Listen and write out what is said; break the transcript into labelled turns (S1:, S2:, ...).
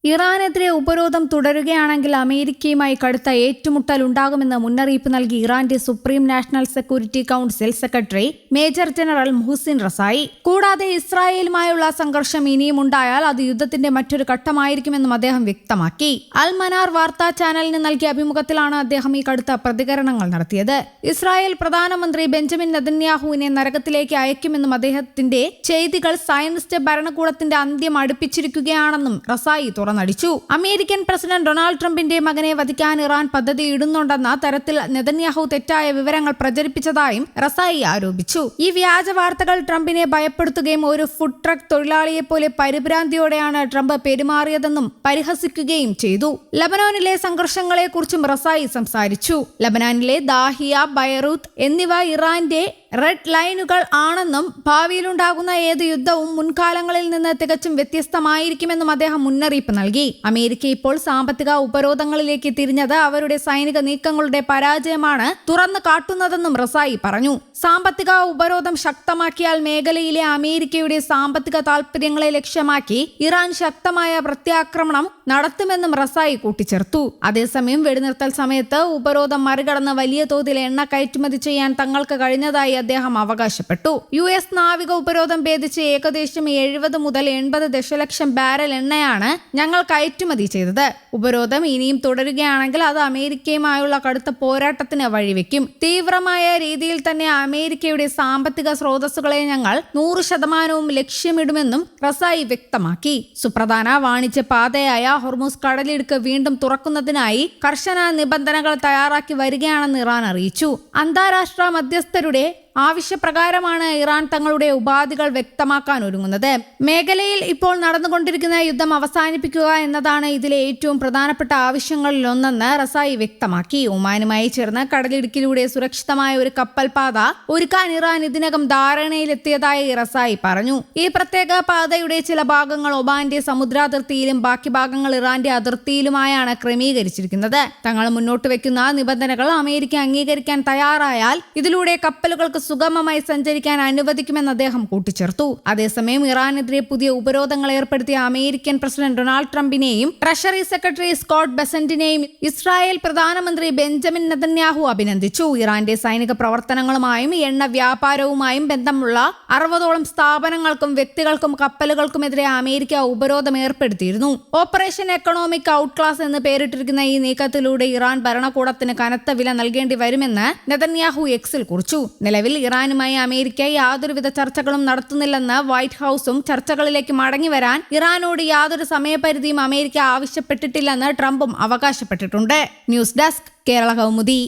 S1: ഇറാനെതിരെ ഉപരോധം തുടരുകയാണെങ്കിൽ അമേരിക്കയുമായി കടുത്ത ഏറ്റുമുട്ടൽ ഉണ്ടാകുമെന്ന് മുന്നറിയിപ്പ് നൽകി ഇറാന്റെ supreme national security council secretary major general Muhsin റസായി. കൂടാതെ ഇസ്രായേലുമായുള്ള സംഘർഷം ഇനിയും ഉണ്ടായാൽ അത് യുദ്ധത്തിന്റെ മറ്റൊരു ഘട്ടമായിരിക്കുമെന്നും അദ്ദേഹം വ്യക്തമാക്കി. അൽ മനാർ വാർത്താ ചാനലിന് നൽകിയ അഭിമുഖത്തിലാണ് അദ്ദേഹം ഈ കടുത്ത പ്രതികരണങ്ങൾ നടത്തിയത്. ഇസ്രായേൽ പ്രധാനമന്ത്രി ബെഞ്ചമിൻ നെതന്യാഹുവിനെ നരകത്തിലേക്ക് അയക്കുമെന്നും അദ്ദേഹത്തിന്റെ ചെയ്തികൾ സയനിസ്റ്റ് ഭരണകൂടത്തിന്റെ അന്ത്യം അടുപ്പിച്ചിരിക്കുകയാണെന്നും റസായി തുറന്നടിച്ചു. അമേരിക്കൻ പ്രസിഡന്റ് ഡൊണാൾഡ് ട്രംപിന്റെ മകനെ വധിക്കാൻ ഇറാൻ പദ്ധതി ഇടുന്നുണ്ടെന്ന തരത്തിൽ നെതന്യാഹു തെറ്റായ വിവരങ്ങൾ പ്രചരിപ്പിച്ചതായും റസായി ആരോപിച്ചു. ഈ വ്യാജ വാർത്തകൾ ട്രംപിനെ ഭയപ്പെടുത്തുകയും ഒരു ഫുഡ് ട്രക്ക് തൊഴിലാളിയെപ്പോലെ പരിഭ്രാന്തിയോടെയാണ് ട്രംപ് പെരുമാറിയതെന്നും പരിഹസിക്കുകയും ചെയ്തു. ലബനോനിലെ സംഘർഷങ്ങളെക്കുറിച്ചും റസായി സംസാരിച്ചു. ലബനാനിലെ ദാഹിയ, ബൈറൂത്ത് എന്നിവ ഇറാന്റെ റെഡ് ലൈനുകൾ ആണെന്നും ഭാവിയിലുണ്ടാകുന്ന ഏത് യുദ്ധവും മുൻകാലങ്ങളിൽ നിന്ന് തികച്ചും വ്യത്യസ്തമായിരിക്കുമെന്നും അദ്ദേഹം മുന്നറിയിപ്പ് നൽകി. അമേരിക്ക ഇപ്പോൾ സാമ്പത്തിക ഉപരോധങ്ങളിലേക്ക് തിരിഞ്ഞത് അവരുടെ സൈനിക നീക്കങ്ങളുടെ പരാജയമാണ് തുറന്നു കാട്ടുന്നതെന്നും റസായി പറഞ്ഞു. സാമ്പത്തിക ഉപരോധം ശക്തമാക്കിയാൽ മേഖലയിലെ അമേരിക്കയുടെ സാമ്പത്തിക താൽപര്യങ്ങളെ ലക്ഷ്യമാക്കി ഇറാൻ ശക്തമായ പ്രത്യാക്രമണം നടത്തുമെന്നും റസായി കൂട്ടിച്ചേർത്തു. അതേസമയം വെടിനിർത്തൽ സമയത്ത് ഉപരോധം മറികടന്ന് വലിയ തോതിൽ എണ്ണ കയറ്റുമതി ചെയ്യാൻ തങ്ങൾക്ക് കഴിഞ്ഞതായി അദ്ദേഹം അവകാശപ്പെട്ടു. US നാവിക ഉപരോധം ഭേദിച്ച് ഏകദേശം 70 മുതൽ 80 ദശലക്ഷം ബാരൽ എണ്ണയാണ് ഞങ്ങൾ കയറ്റുമതി ചെയ്തത്. ഉപരോധം ഇനിയും തുടരുകയാണെങ്കിൽ അത് അമേരിക്കയുമായുള്ള കടുത്ത പോരാട്ടത്തിന് വഴിവെക്കും. തീവ്രമായ രീതിയിൽ തന്നെ അമേരിക്കയുടെ സാമ്പത്തിക സ്രോതസ്സുകളെ ഞങ്ങൾ 100% ലക്ഷ്യമിടുമെന്നും റസായി വ്യക്തമാക്കി. സുപ്രധാന വാണിജ്യ പാതയായ ഹോർമുസ് കടലിടുക്ക് വീണ്ടും തുറക്കുന്നതിനായി കർശന നിബന്ധനകൾ തയ്യാറാക്കി വരികയാണെന്ന് ഇറാൻ അറിയിച്ചു. അന്താരാഷ്ട്ര മധ്യസ്ഥരുടെ ആവശ്യപ്രകാരമാണ് ഇറാൻ തങ്ങളുടെ ഉപാധികൾ വ്യക്തമാക്കാൻ ഒരുങ്ങുന്നത്. മേഖലയിൽ ഇപ്പോൾ നടന്നുകൊണ്ടിരിക്കുന്ന യുദ്ധം അവസാനിപ്പിക്കുക എന്നതാണ് ഇതിലെ ഏറ്റവും പ്രധാനപ്പെട്ട ആവശ്യങ്ങളിലൊന്നെന്ന് റസായി വ്യക്തമാക്കി. ഒമാനുമായി ചേർന്ന് കടലിടുക്കിലൂടെ സുരക്ഷിതമായ ഒരു കപ്പൽ പാത ഒരുക്കാൻ ഇറാൻ ഇതിനകം ധാരണയിലെത്തിയതായി റസായി പറഞ്ഞു. ഈ പ്രത്യേക പാതയുടെ ചില ഭാഗങ്ങൾ ഒമാന്റെ സമുദ്രാതിർത്തിയിലും ബാക്കി ഭാഗങ്ങൾ ഇറാന്റെ അതിർത്തിയിലുമായാണ് ക്രമീകരിച്ചിരിക്കുന്നത്. തങ്ങൾ മുന്നോട്ട് വെക്കുന്ന നിബന്ധനകൾ അമേരിക്ക അംഗീകരിക്കാൻ തയ്യാറായാൽ ഇതിലൂടെ കപ്പലുകൾക്ക് സുഗമമായി സഞ്ചരിക്കാൻ അനുവദിക്കുമെന്ന് അദ്ദേഹം കൂട്ടിച്ചേർത്തു. അതേസമയം ഇറാനെതിരെ പുതിയ ഉപരോധങ്ങൾ ഏർപ്പെടുത്തിയ അമേരിക്കൻ പ്രസിഡന്റ് ഡൊണാൾഡ് ട്രംപിനെയും ട്രഷറി സെക്രട്ടറി സ്കോട്ട് ബെസന്റിനെയും ഇസ്രായേൽ പ്രധാനമന്ത്രി ബെഞ്ചമിൻ നെതന്യാഹു അഭിനന്ദിച്ചു. ഇറാന്റെ സൈനിക പ്രവർത്തനങ്ങളുമായും എണ്ണ വ്യാപാരവുമായും ബന്ധമുള്ള 60ഓളം സ്ഥാപനങ്ങൾക്കും വ്യക്തികൾക്കും കപ്പലുകൾക്കുമെതിരെ അമേരിക്ക ഉപരോധം ഏർപ്പെടുത്തിയിരുന്നു. ഓപ്പറേഷൻ എക്കണോമിക് ഔട്ട് ക്ലാസ് എന്ന് പേരിട്ടിരിക്കുന്ന ഈ നീക്കത്തിലൂടെ ഇറാൻ ഭരണകൂടത്തിന് കനത്ത വില നൽകേണ്ടി വരുമെന്ന് നെതന്യാഹു എക്സിൽ കുറിച്ചു. നിലവിൽ ഇറാനുമായി അമേരിക്ക യാതൊരുവിധ ചർച്ചകളും നടത്തുന്നില്ലെന്ന് വൈറ്റ് ഹൌസും ചർച്ചകളിലേക്ക് മടങ്ങിവരാൻ ഇറാനോട് യാതൊരു സമയപരിധിയും അമേരിക്ക ആവശ്യപ്പെട്ടിട്ടില്ലെന്ന് ട്രംപും അവകാശപ്പെട്ടിട്ടുണ്ട്. News desk Kerala Kaumudi.